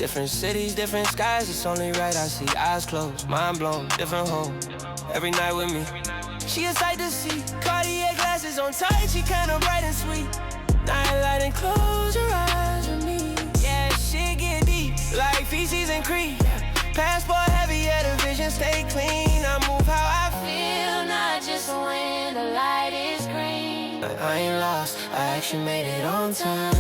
Different cities, different skies, it's only right I see. Eyes closed, mind blown, different home. Every night with me, she a sight to see. Cartier glasses on tight, she kinda bright and sweet. Nightlight and close your eyes with me. Yeah, shit get deep, like feces and creep. Passport heavy, yeah, the vision stay clean. I move how I feel, not just when the light is green. I ain't lost, I actually made it on time.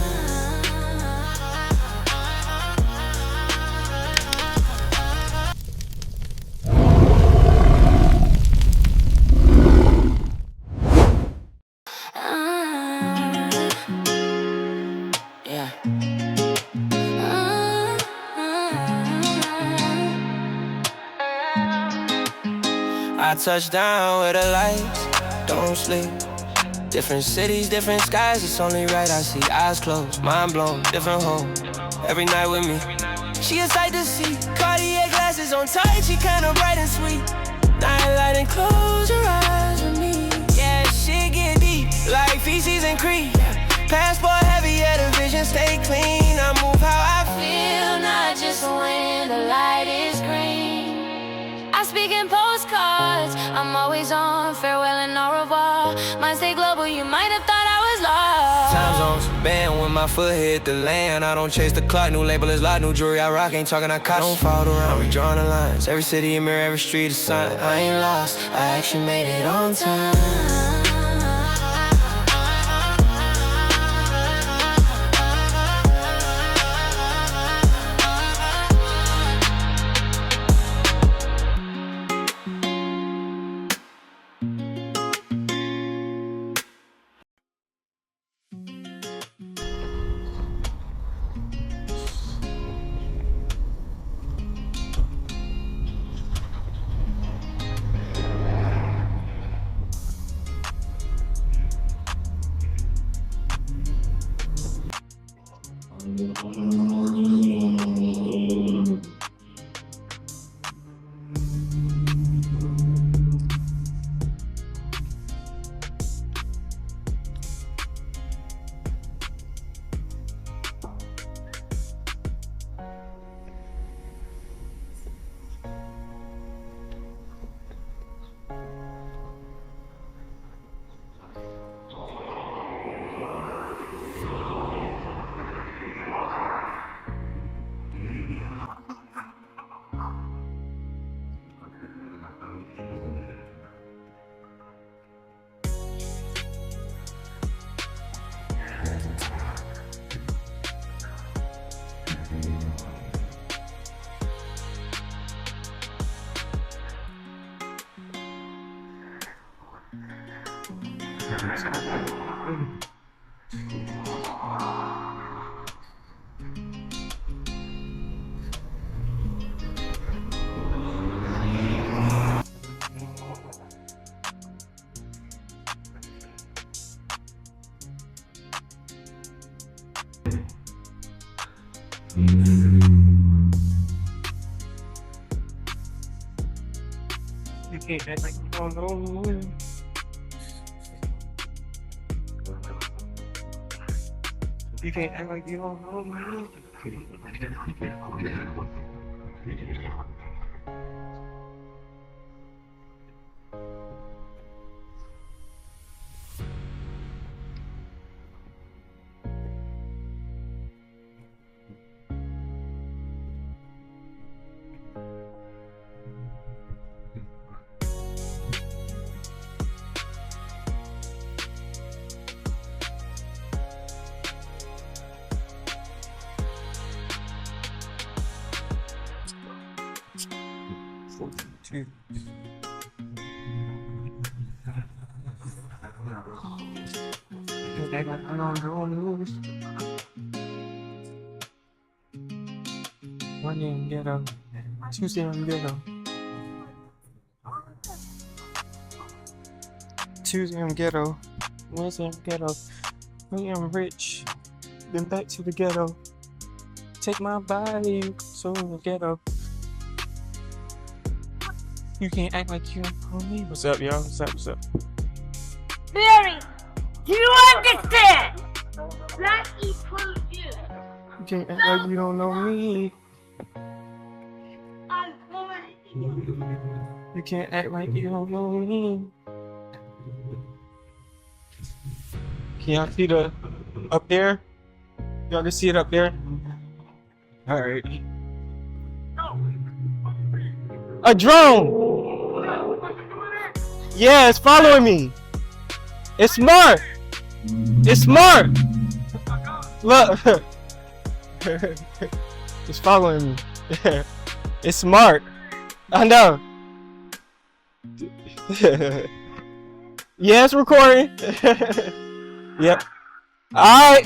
I touch down where the lights don't sleep. Different cities, different skies, it's only right I see. Eyes closed, mind blown, different home. Every night with me, she a sight to see. Cartier glasses on tight, she kinda bright and sweet. Nightlight and close your eyes with me. Yeah, shit get deep, like feces and creep. Passport heavy, yeah, the vision stay clean. I move how I feel, not just when the light is green. I speak in postcards, I'm always on, farewell and au revoir. Mine stay global, you might have thought I was lost. Time zones, band when my foot hit the land. I don't chase the clock, new label is locked, new jewelry I rock. Ain't talking I caught, don't fall around, we drawing the lines. Every city a mirror, every street a sign. I ain't lost, I actually made it on time. You can't act like you don't know me. You can't act like you don't know me. Two. Act like I don't know me. One day in ghetto, Tuesday in ghetto. Tuesday in ghetto, Wednesday in ghetto. When I'm rich, then back to the ghetto. Take my body, so in the ghetto. You can't act like you don't know me. What's up, y'all? What's up? What's up? Barry, do you understand? That equals you. You can't act like you don't know me. I'm coming. You can't act like you don't know me. Can y'all see the up there? Y'all can see it up there? Alright. A drone! Yeah, it's following me. It's smart. It's smart. Look. It's following me. It's smart. I know. Yeah, it's recording. Yep. Alright.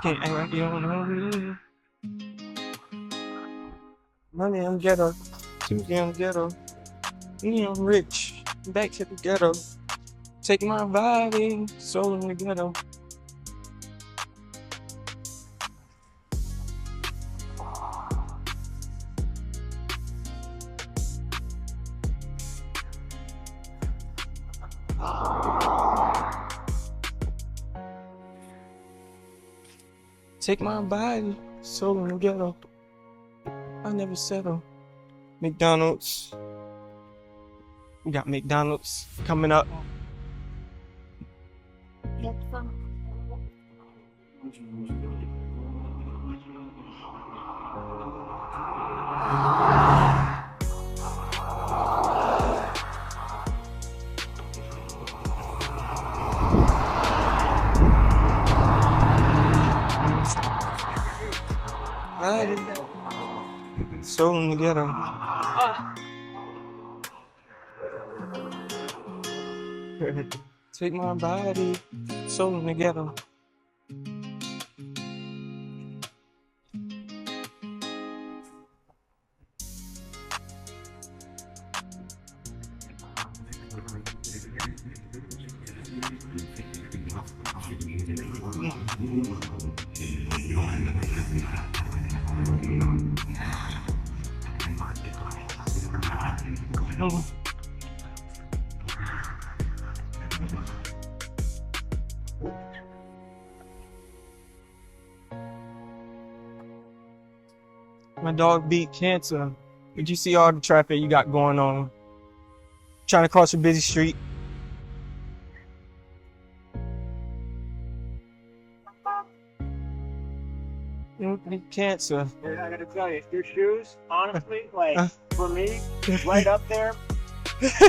Can't act like you don't know me. Money, I'm ghetto. Tuesday, I'm ghetto. Me, I'm rich. Back to the ghetto. Take my body, soul in the ghetto. Take my body, soul in the ghetto. I never settle. McDonald's. We got McDonald's coming up. Soul in the ghetto. Take my body, soul in the ghetto. My dog beat cancer. Did you see all the traffic you got going on? Trying to cross a busy street. You beat cancer. I gotta tell you, your shoes, honestly, like for me, right up there,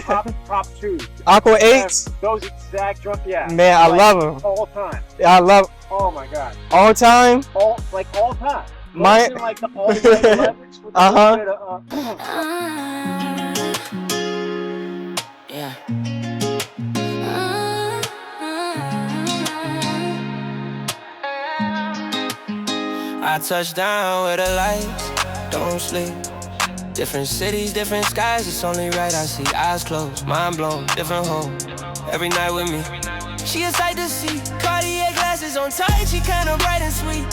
top shoes. Aqua 8s? Those exact drunk, yeah. Man, I like, love them. All time. Yeah, I love Oh my god. all time. All time. My Those are like the all leverage with a little bit of, Yeah. I touch down with the lights, don't sleep. Different cities, different skies, it's only right I see. Eyes closed, mind blown, different home. Every night with me. She a sight to see. Cartier glasses on tight, she kinda bright and sweet.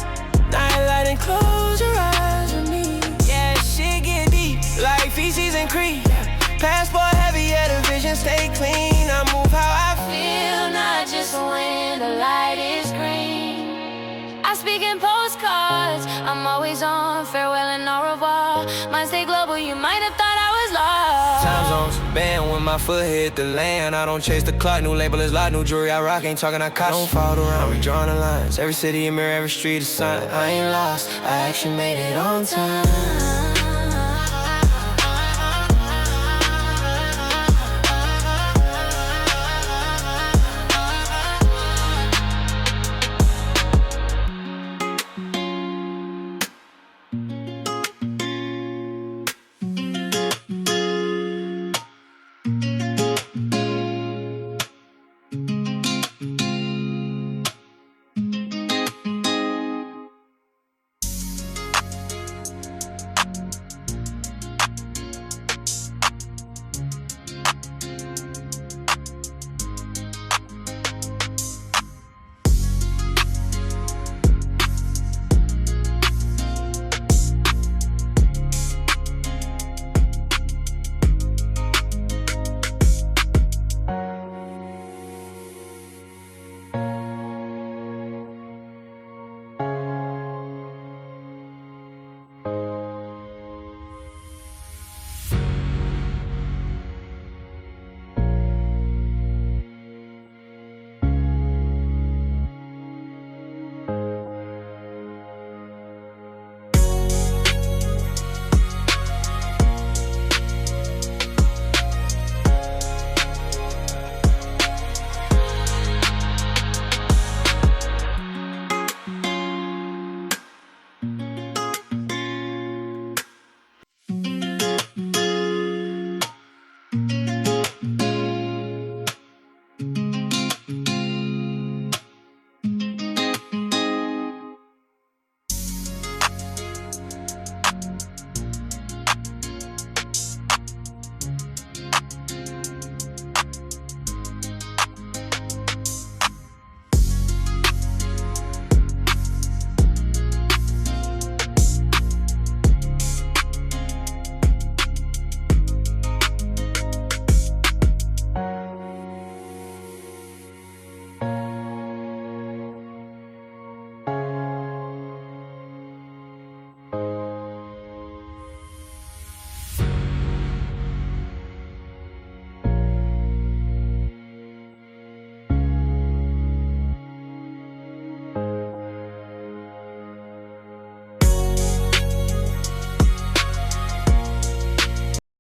Nightlight and close your eyes with me. Yeah, shit get deep, like feces and creep. Passport heavy, yeah, the vision stay clean. I move how I feel, not just when the light is green. I speak in postcards, I'm always on farewell and au revoir. Mine stay global, you might have thought I was lost. Time zones, band when my foot hit the land. I don't chase the clock, new label is locked, new jewelry I rock, ain't talking I cost. Don't follow around, we drawing the lines. Every city, a mirror, every street, a sign. I ain't lost, I actually made it on time.